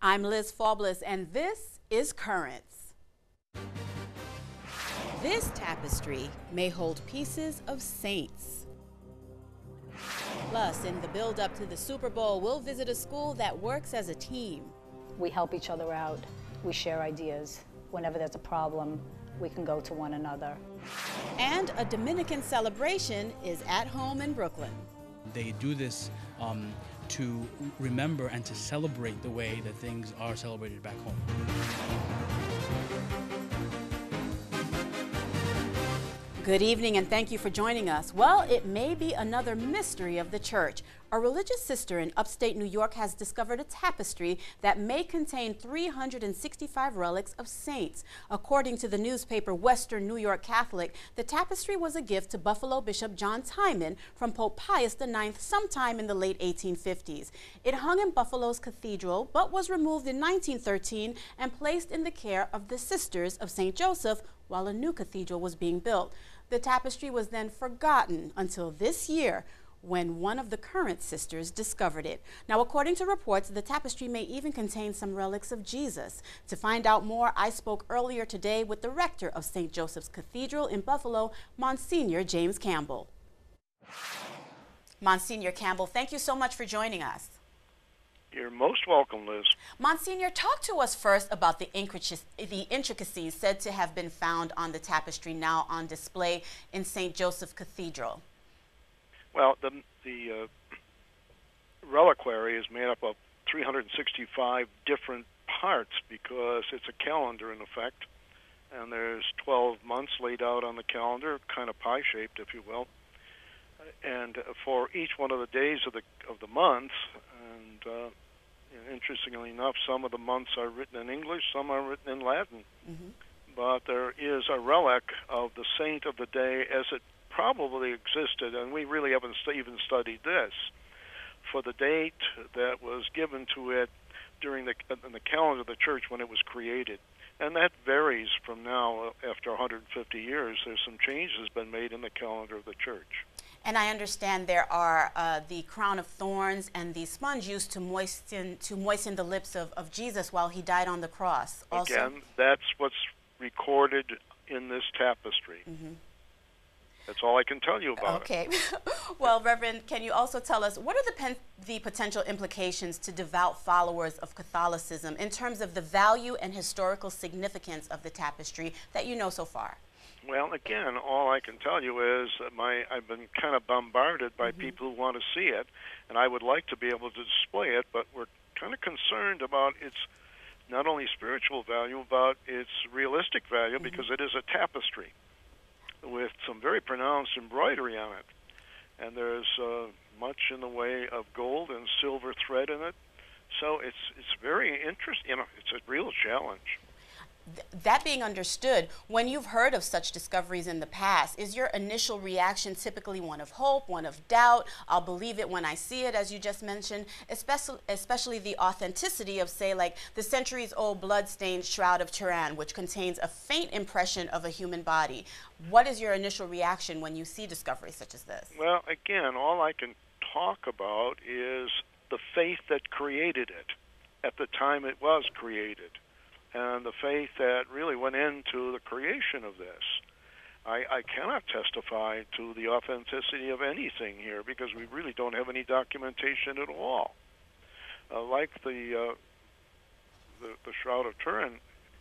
I'm Liz Faublas, and this is Currents. This tapestry may hold pieces of saints. Plus, in the build-up to the Super Bowl, we'll visit a school that works as a team. We help each other out. We share ideas. Whenever there's a problem, we can go to one another. And a Dominican celebration is at home in Brooklyn. They do this to remember and to celebrate the way that things are celebrated back home. Good evening, and thank you for joining us. Well, it may be another mystery of the church. A religious sister in upstate New York has discovered a tapestry that may contain 365 relics of saints. According to the newspaper Western New York Catholic, the tapestry was a gift to Buffalo Bishop John Timon from Pope Pius IX sometime in the late 1850s. It hung in Buffalo's cathedral, but was removed in 1913 and placed in the care of the Sisters of St. Joseph while a new cathedral was being built. The tapestry was then forgotten until this year, when one of the current sisters discovered it. Now, according to reports, the tapestry may even contain some relics of Jesus. To find out more, I spoke earlier today with the rector of St. Joseph's Cathedral in Buffalo, Monsignor James Campbell. Monsignor Campbell, thank you so much for joining us. You're most welcome, Liz. Monsignor, talk to us first about the intricacies said to have been found on the tapestry now on display in St. Joseph Cathedral. Well, the reliquary is made up of 365 different parts because it's a calendar in effect, and there's 12 months laid out on the calendar, kind of pie-shaped, if you will. And for each one of the days of the month, and interestingly enough, some of the months are written in English, some are written in Latin. Mm-hmm. But there is a relic of the saint of the day as it probably existed, and we really haven't even studied this, for the date that was given to it during in the calendar of the church when it was created. And that varies from now. After 150 years, there's some changes been made in the calendar of the church. And I understand there are the crown of thorns and the sponge used to moisten the lips of Jesus while he died on the cross. Also, again, that's what's recorded in this tapestry. Mm-hmm. That's all I can tell you about it. Okay. Well, Reverend, can you also tell us what are the potential implications to devout followers of Catholicism in terms of the value and historical significance of the tapestry that you know so far? Well, again, all I can tell you is that I've been kind of bombarded by people who want to see it, and I would like to be able to display it, but we're kind of concerned about its not only spiritual value, but its realistic value, because it is a tapestry with some very pronounced embroidery on it. And there's much in the way of gold and silver thread in it. So it's very interesting. You know, it's a real challenge. That being understood, when you've heard of such discoveries in the past, is your initial reaction typically one of hope, one of doubt? I'll believe it when I see it, as you just mentioned, especially the authenticity of, say, like the centuries-old blood-stained Shroud of Turin, which contains a faint impression of a human body. What is your initial reaction when you see discoveries such as this? Well, again, all I can talk about is the faith that created it at the time it was created, and the faith that really went into the creation of this. I cannot testify to the authenticity of anything here because we really don't have any documentation at all. Like the Shroud of Turin,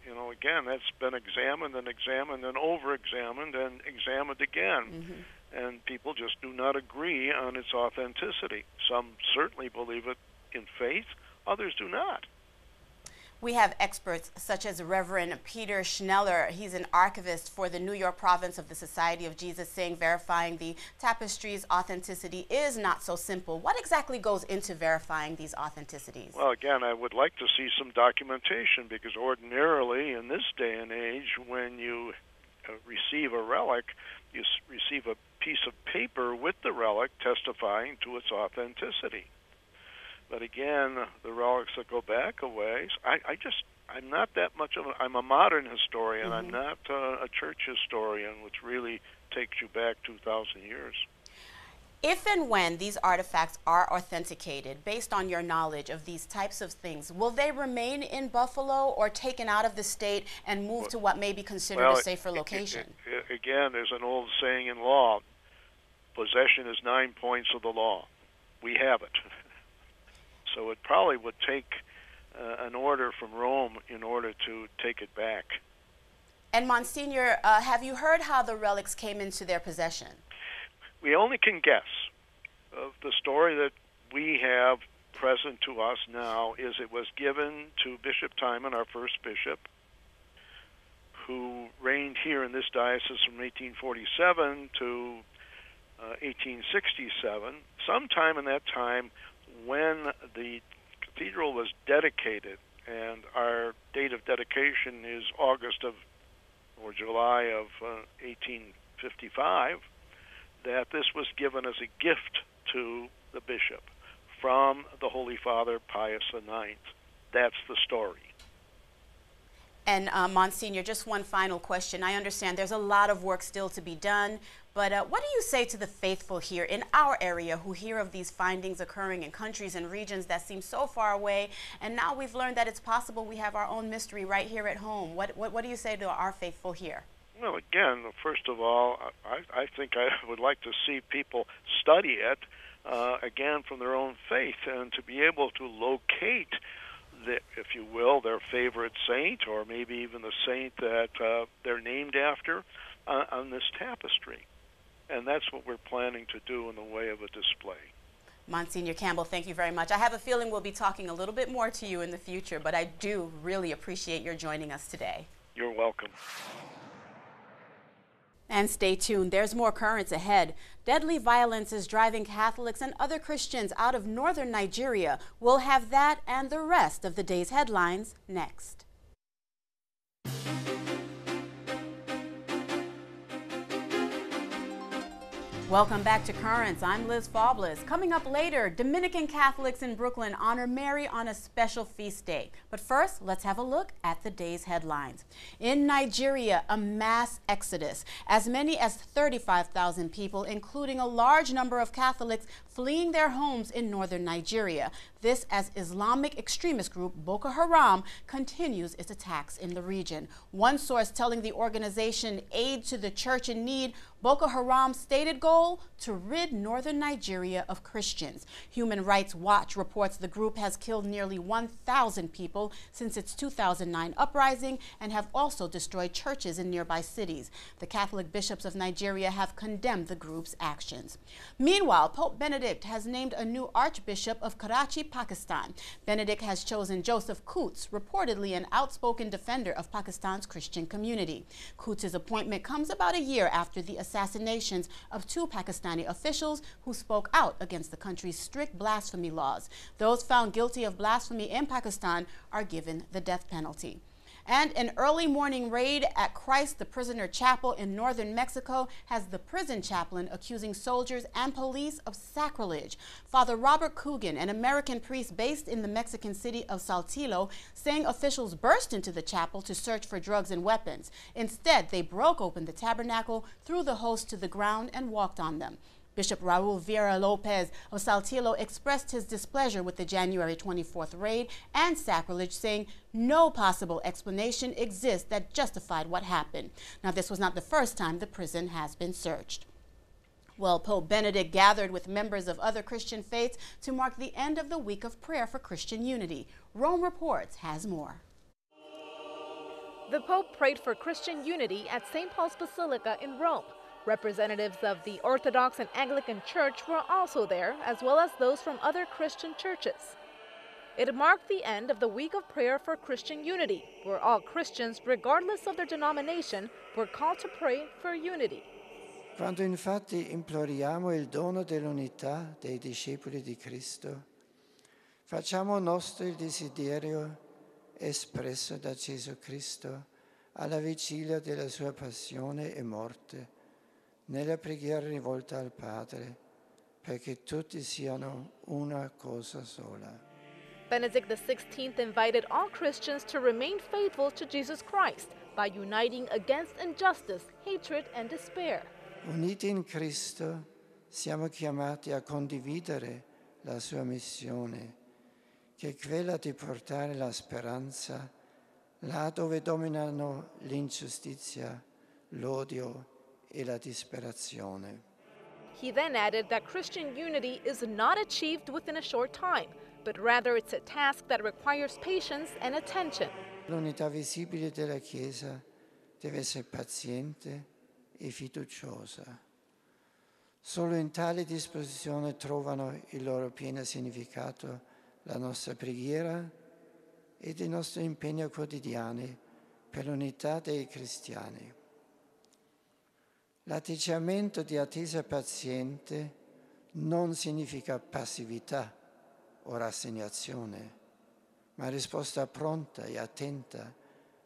you know, again, that's been examined and examined and over-examined and examined again. Mm-hmm. And people just do not agree on its authenticity. Some certainly believe it in faith, others do not. We have experts such as Reverend Peter Schneller. He's an archivist for the New York province of the Society of Jesus, saying verifying the tapestry's authenticity is not so simple. What exactly goes into verifying these authenticities? Well, again, I would like to see some documentation, because ordinarily in this day and age, when you receive a relic, you receive a piece of paper with the relic testifying to its authenticity. But again, the relics that go back a ways, I'm not that much of I'm a modern historian. Mm-hmm. I'm not a church historian, which really takes you back 2,000 years. If and when these artifacts are authenticated, based on your knowledge of these types of things, will they remain in Buffalo or taken out of the state and moved to what may be considered a safer location? Again, there's an old saying in law, possession is 9 points of the law. We have it. So it probably would take an order from Rome in order to take it back. And Monsignor, have you heard how the relics came into their possession? We only can guess. The story that we have present to us now is it was given to Bishop Timon, our first bishop, who reigned here in this diocese from 1847 to 1867. Sometime in that time, when the cathedral was dedicated, and our date of dedication is August of or July of 1855, that this was given as a gift to the bishop from the Holy Father Pius IX. That's the story. And Monsignor, just one final question. I understand there's a lot of work still to be done, but what do you say to the faithful here in our area who hear of these findings occurring in countries and regions that seem so far away, and now we've learned that it's possible we have our own mystery right here at home? What do you say to our faithful here? Well, again, first of all, I think I would like to see people study it, again, from their own faith, and to be able to locate, if you will, their favorite saint, or maybe even the saint that they're named after, on this tapestry. And that's what we're planning to do in the way of a display. Monsignor Campbell, thank you very much. I have a feeling we'll be talking a little bit more to you in the future, but I do really appreciate your joining us today. You're welcome. And stay tuned, there's more currents ahead. Deadly violence is driving Catholics and other Christians out of northern Nigeria. We'll have that and the rest of the day's headlines next. Welcome back to Currents. I'm Liz Faublas. Coming up later, Dominican Catholics in Brooklyn honor Mary on a special feast day. But first, let's have a look at the day's headlines. In Nigeria, a mass exodus. As many as 35,000 people, including a large number of Catholics, fleeing their homes in northern Nigeria. This as Islamic extremist group Boko Haram continues its attacks in the region. One source telling the organization Aid to the Church in Need, Boko Haram's stated goal to rid northern Nigeria of Christians. Human Rights Watch reports the group has killed nearly 1,000 people since its 2009 uprising and have also destroyed churches in nearby cities. The Catholic bishops of Nigeria have condemned the group's actions. Meanwhile, Pope Benedict has named a new Archbishop of Karachi, Pakistan. Benedict has chosen Joseph Coutts, reportedly an outspoken defender of Pakistan's Christian community. Coutts' appointment comes about a year after the assassinations of two Pakistani officials who spoke out against the country's strict blasphemy laws. Those found guilty of blasphemy in Pakistan are given the death penalty. And an early morning raid at Christ the Prisoner Chapel in northern Mexico has the prison chaplain accusing soldiers and police of sacrilege. Father Robert Coogan, an American priest based in the Mexican city of Saltillo, saying officials burst into the chapel to search for drugs and weapons. Instead, they broke open the tabernacle, threw the host to the ground, and walked on them. Bishop Raul Vera Lopez of Saltillo expressed his displeasure with the January 24th raid and sacrilege, saying no possible explanation exists that justified what happened. Now, this was not the first time the prison has been searched. Well, Pope Benedict gathered with members of other Christian faiths to mark the end of the week of prayer for Christian unity. Rome Reports has more. The Pope prayed for Christian unity at St. Paul's Basilica in Rome. Representatives of the Orthodox and Anglican Church were also there, as well as those from other Christian churches. It marked the end of the week of prayer for Christian unity, where all Christians, regardless of their denomination, were called to pray for unity. Quando infatti imploriamo il dono dell'unità dei discepoli di Cristo, facciamo nostro il desiderio espresso da Gesù Cristo alla vigilia della sua passione e morte, nella preghiera rivolta al Padre, perché tutti siano una cosa sola. Benedict XVI invited all Christians to remain faithful to Jesus Christ by uniting against injustice, hatred, and despair. Uniti in Cristo, siamo chiamati a condividere la sua missione, che è quella di portare la speranza là dove dominano l'ingiustizia, l'odio e la disperazione. He then added that Christian unity is not achieved within a short time, but rather it's a task that requires patience and attention. L'unità visibile della Chiesa deve essere paziente e fiduciosa. Solo in tale disposizione trovano il loro pieno significato la nostra preghiera ed i nostri impegni quotidiani per l'unità dei cristiani. L'atteggiamento di attesa paziente non significa passività o rassegnazione, ma risposta pronta e attenta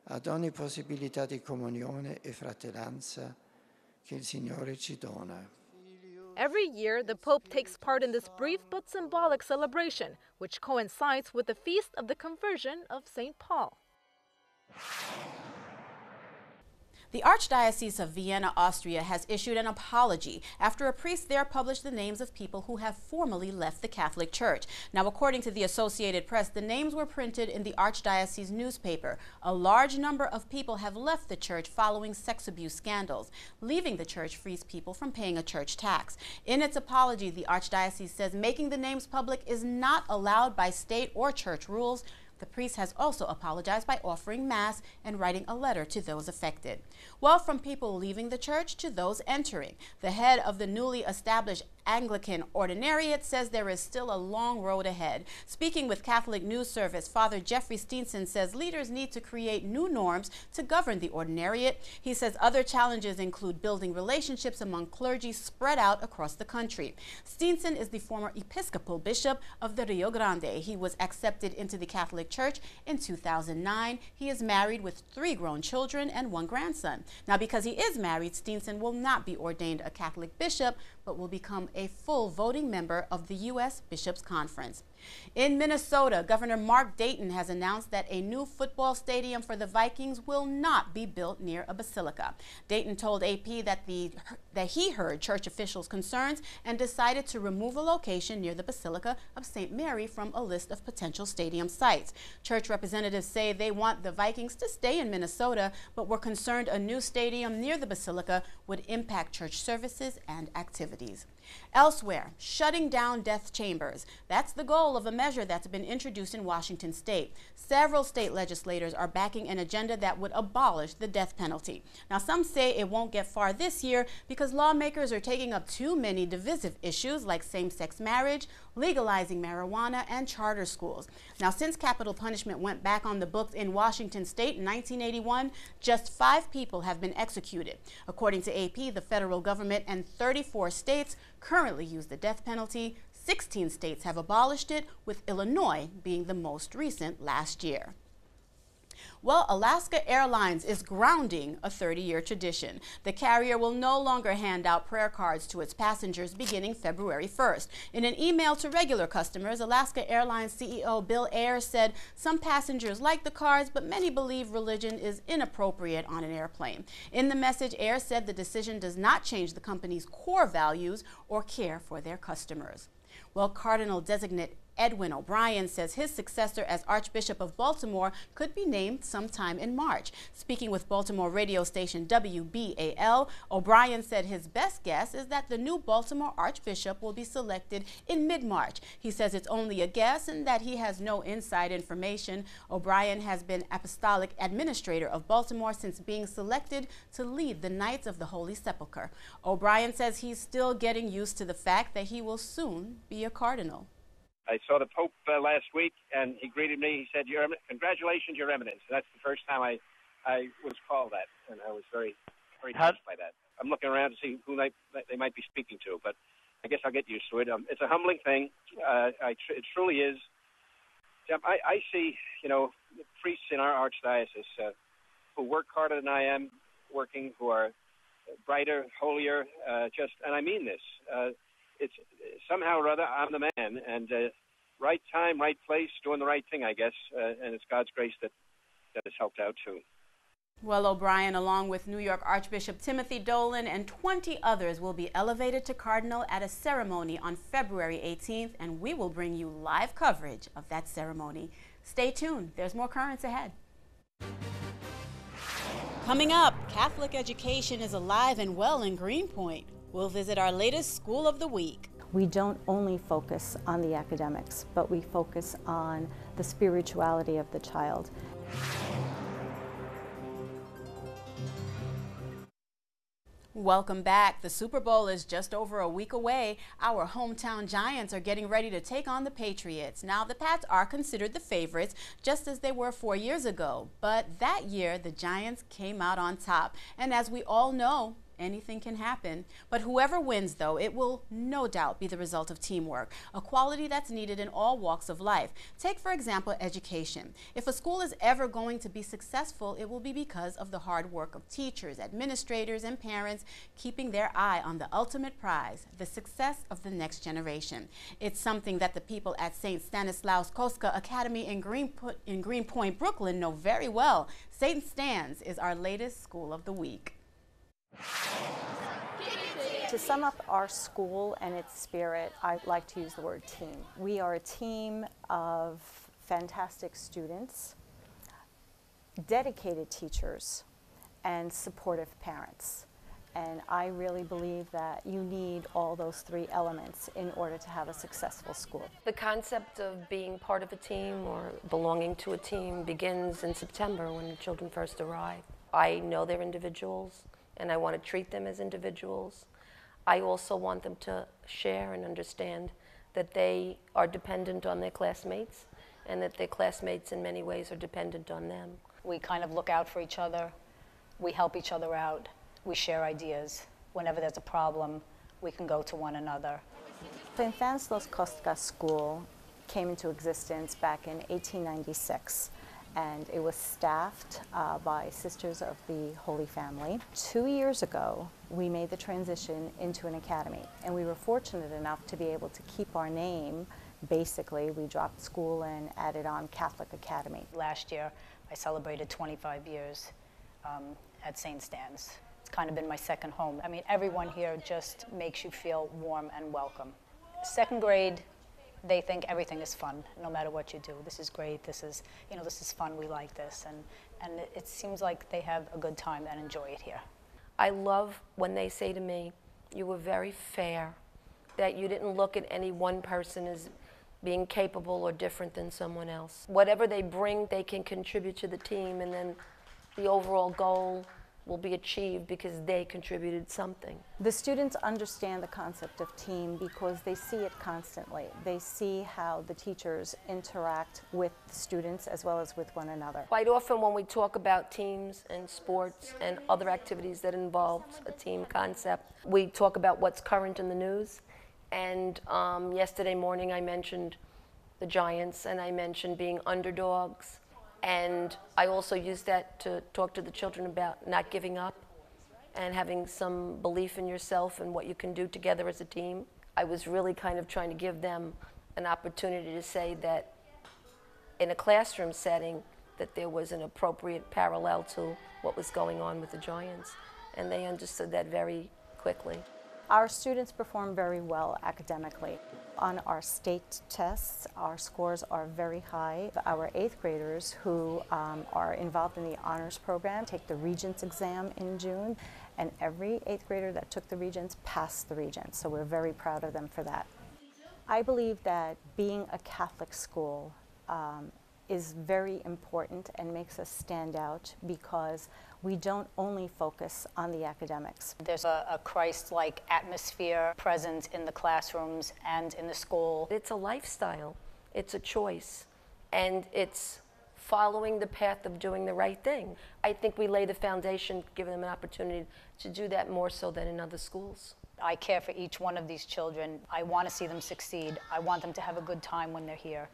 ad ogni possibilità di comunione e fratellanza che il Signore ci dona. Every year, the Pope takes part in this brief but symbolic celebration, which coincides with the feast of the conversion of St. Paul. The Archdiocese of Vienna, Austria has issued an apology after a priest there published the names of people who have formally left the Catholic Church. Now, according to the Associated Press, the names were printed in the Archdiocese newspaper. A large number of people have left the church following sex abuse scandals. Leaving the church frees people from paying a church tax. In its apology, the Archdiocese says making the names public is not allowed by state or church rules. The priest has also apologized by offering Mass and writing a letter to those affected. Well, from people leaving the church to those entering, the head of the newly established Anglican Ordinariate says there is still a long road ahead. Speaking with Catholic News Service, Father Jeffrey Steenson says leaders need to create new norms to govern the Ordinariate. He says other challenges include building relationships among clergy spread out across the country. Steenson is the former Episcopal Bishop of the Rio Grande. He was accepted into the Catholic Church in 2009. He is married with 3 grown children and 1 grandson. Now, because he is married, Steenson will not be ordained a Catholic bishop, but will become a full voting member of the U.S. Bishops' Conference. In Minnesota, Governor Mark Dayton has announced that a new football stadium for the Vikings will not be built near a basilica. Dayton told AP that he heard church officials' concerns and decided to remove a location near the Basilica of St. Mary from a list of potential stadium sites. Church representatives say they want the Vikings to stay in Minnesota, but were concerned a new stadium near the basilica would impact church services and activities. Elsewhere, shutting down death chambers. That's the goal of a measure that's been introduced in Washington state. Several state legislators are backing an agenda that would abolish the death penalty. Now, some say it won't get far this year because lawmakers are taking up too many divisive issues like same-sex marriage, legalizing marijuana, and charter schools. Now, since capital punishment went back on the books in Washington state in 1981, just 5 people have been executed. According to AP, the federal government and 34 states currently use the death penalty. 16 states have abolished it, with Illinois being the most recent last year. Well, Alaska Airlines is grounding a 30-year tradition. The carrier will no longer hand out prayer cards to its passengers beginning February 1st. In an email to regular customers, Alaska Airlines CEO Bill Ayers said some passengers like the cards, but many believe religion is inappropriate on an airplane. In the message, Ayers said the decision does not change the company's core values or care for their customers. Well, Cardinal Designate Edwin O'Brien says his successor as Archbishop of Baltimore could be named sometime in March. Speaking with Baltimore radio station WBAL, O'Brien said his best guess is that the new Baltimore Archbishop will be selected in mid-March. He says it's only a guess and that he has no inside information. O'Brien has been Apostolic Administrator of Baltimore since being selected to lead the Knights of the Holy Sepulchre. O'Brien says he's still getting used to the fact that he will soon be a cardinal. I saw the Pope last week, and he greeted me. He said, "Congratulations, Your Eminence." And that's the first time I was called that, and I was very, very touched by that. I'm looking around to see who they might be speaking to, but I guess I'll get used to it. It's a humbling thing. It truly is. I see, priests in our archdiocese who work harder than I am working, who are brighter, holier, and I mean this. It's somehow or other I'm the man, and right time, right place, doing the right thing, I guess, and it's God's grace that has helped out too. Well, O'Brien, along with New York Archbishop Timothy Dolan and 20 others, will be elevated to Cardinal at a ceremony on February 18th, and we will bring you live coverage of that ceremony. Stay tuned. There's more currents ahead. Coming up, Catholic education is alive and well in Greenpoint. We'll visit our latest School of the Week. We don't only focus on the academics, but we focus on the spirituality of the child. Welcome back. The Super Bowl is just over a week away. Our hometown Giants are getting ready to take on the Patriots. Now, the Pats are considered the favorites, just as they were 4 years ago. But that year, the Giants came out on top. And as we all know, anything can happen. But whoever wins, though, it will no doubt be the result of teamwork, a quality that's needed in all walks of life. Take, for example, education. If a school is ever going to be successful, it will be because of the hard work of teachers, administrators, and parents keeping their eye on the ultimate prize, the success of the next generation. It's something that the people at St. Stanislaus Kostka Academy in Greenpoint, Brooklyn know very well. St. Stan's is our latest School of the Week. To sum up our school and its spirit, I'd like to use the word team. We are a team of fantastic students, dedicated teachers, and supportive parents. And I really believe that you need all those three elements in order to have a successful school. The concept of being part of a team or belonging to a team begins in September when the children first arrive. I know they're individuals, and I want to treat them as individuals. I also want them to share and understand that they are dependent on their classmates and that their classmates in many ways are dependent on them. We kind of look out for each other. We help each other out. We share ideas. Whenever there's a problem, we can go to one another. St. Stanislaus Kostka School came into existence back in 1896. And it was staffed by Sisters of the Holy Family. 2 years ago, we made the transition into an academy, and we were fortunate enough to be able to keep our name. Basically, we dropped school and added on Catholic Academy. Last year, I celebrated 25 years at St. Stan's. It's kind of been my second home. I mean, everyone here just makes you feel warm and welcome. Second grade, they think everything is fun, no matter what you do. This is great, this is fun, we like this. And it seems like they have a good time and enjoy it here. I love when they say to me, you were very fair, that you didn't look at any one person as being capable or different than someone else. Whatever they bring, they can contribute to the team, and then the overall goal will be achieved because they contributed something. The students understand the concept of team because they see it constantly. They see how the teachers interact with the students as well as with one another. Quite often when we talk about teams and sports and other activities that involve a team concept, we talk about what's current in the news. And yesterday morning I mentioned the Giants and I mentioned being underdogs. And I also use that to talk to the children about not giving up and having some belief in yourself and what you can do together as a team. I was really kind of trying to give them an opportunity to say that in a classroom setting that there was an appropriate parallel to what was going on with the Giants. And they understood that very quickly. Our students perform very well academically. On our state tests, our scores are very high. Our 8th graders who are involved in the honors program take the Regents exam in June, and every 8th grader that took the Regents passed the Regents, so we're very proud of them for that. I believe that being a Catholic school is very important and makes us stand out because we don't only focus on the academics. There's a Christ-like atmosphere present in the classrooms and in the school. It's a lifestyle, it's a choice, and it's following the path of doing the right thing. I think we lay the foundation, giving them an opportunity to do that more so than in other schools. I care for each one of these children. I want to see them succeed. I want them to have a good time when they're here.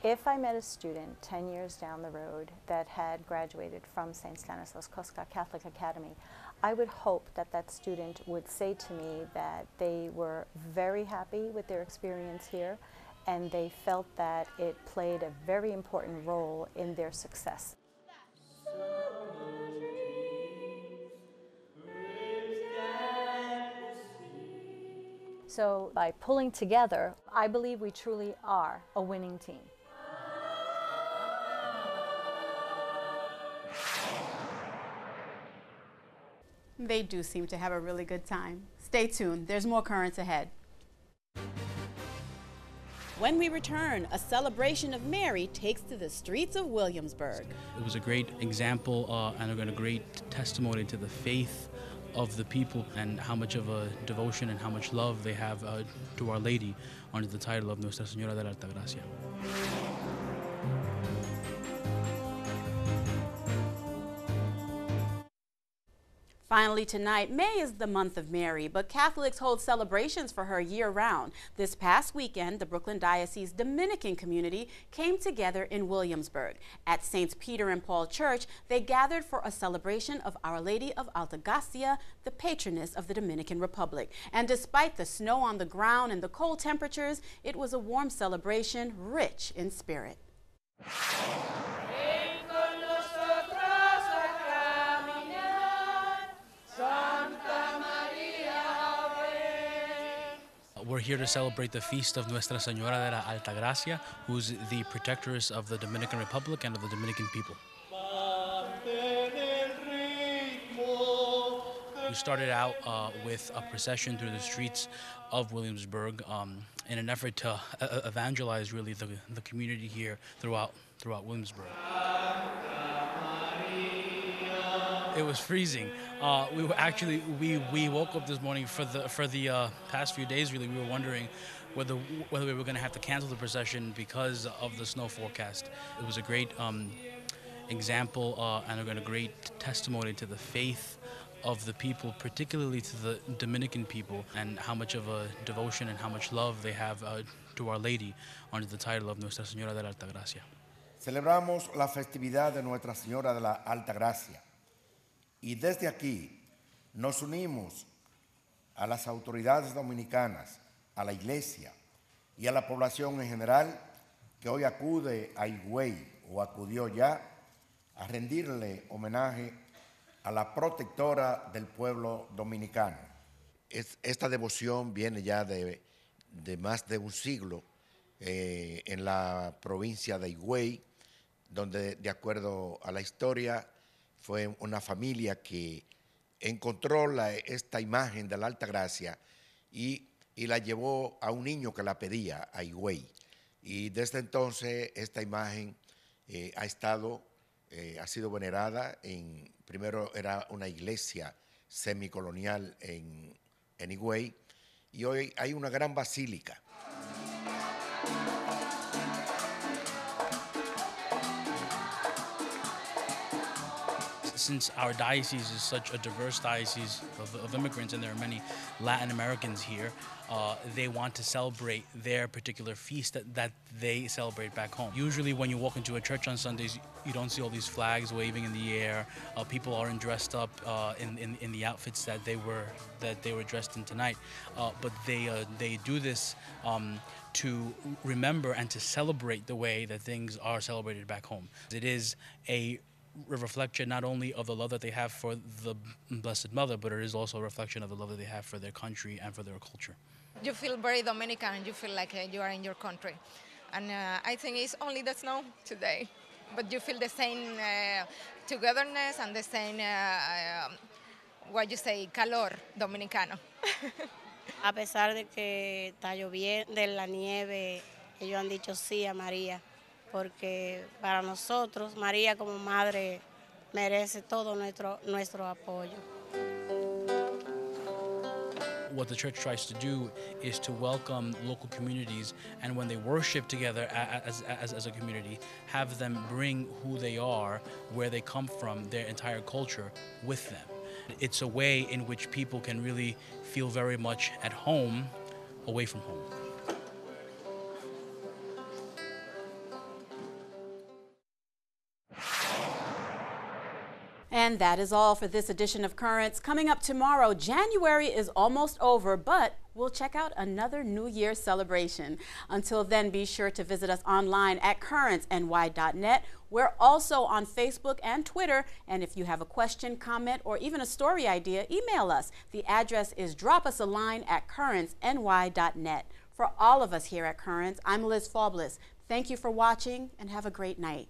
If I met a student 10 years down the road that had graduated from St. Stanislaus Kostka Catholic Academy, I would hope that that student would say to me that they were very happy with their experience here and they felt that it played a very important role in their success. So by pulling together, I believe we truly are a winning team. They do seem to have a really good time. Stay tuned, there's more Currents ahead. When we return, a celebration of Mary takes to the streets of Williamsburg. It was a great example and a great testimony to the faith of the people and how much of a devotion and how much love they have to Our Lady under the title of Nuestra Señora de la Altagracia. Finally tonight, May is the month of Mary, but Catholics hold celebrations for her year-round. This past weekend, the Brooklyn Diocese Dominican community came together in Williamsburg. At Saints Peter and Paul Church, they gathered for a celebration of Our Lady of Altagracia, the patroness of the Dominican Republic. And despite the snow on the ground and the cold temperatures, it was a warm celebration, rich in spirit. We're here to celebrate the feast of Nuestra Señora de la Altagracia, who's the protectress of the Dominican Republic and of the Dominican people. We started out with a procession through the streets of Williamsburg in an effort to evangelize really the community here throughout Williamsburg. It was freezing. We woke up this morning for the past few days. Really, we were wondering whether we were going to have to cancel the procession because of the snow forecast. It was a great example and a great testimony to the faith of the people, particularly to the Dominican people, and how much of a devotion and how much love they have to Our Lady under the title of Nuestra Señora de la Altagracia. Celebramos la festividad de Nuestra Señora de la Altagracia. Y desde aquí nos unimos a las autoridades dominicanas, a la Iglesia y a la población en general que hoy acude a Higüey o acudió ya a rendirle homenaje a la protectora del pueblo dominicano. Esta devoción viene ya de más de un siglo en la provincia de Higüey, donde de acuerdo a la historia fue una familia que encontró esta imagen de la Altagracia y la llevó a un niño que la pedía a Higüey. Y desde entonces esta imagen ha sido venerada. Primero era una iglesia semicolonial en Higüey y hoy hay una gran basílica. Since our diocese is such a diverse diocese of immigrants, and there are many Latin Americans here, they want to celebrate their particular feast that they celebrate back home. Usually when you walk into a church on Sundays, you don't see all these flags waving in the air. People aren't dressed up in the outfits that they were dressed in tonight. But they do this to remember and to celebrate the way that things are celebrated back home. It is a reflection not only of the love that they have for the Blessed Mother, but it is also a reflection of the love that they have for their country and for their culture. You feel very Dominican and you feel like you are in your country. And I think it's only the snow today, but you feel the same togetherness and the same, calor dominicano. A pesar de que está lloviendo, de la nieve, ellos han dicho sí a María, porque para nosotros, María como madre merece todo nuestro apoyo. What the church tries to do is to welcome local communities, and when they worship together as a community, have them bring who they are, where they come from, their entire culture with them. It's a way in which people can really feel very much at home away from home. And that is all for this edition of Currents. Coming up tomorrow, January is almost over, but we'll check out another New Year's celebration. Until then, be sure to visit us online at currentsny.net. We're also on Facebook and Twitter, and if you have a question, comment, or even a story idea, email us. The address is dropusaline@currentsny.net. For all of us here at Currents, I'm Liz Faublis. Thank you for watching, and have a great night.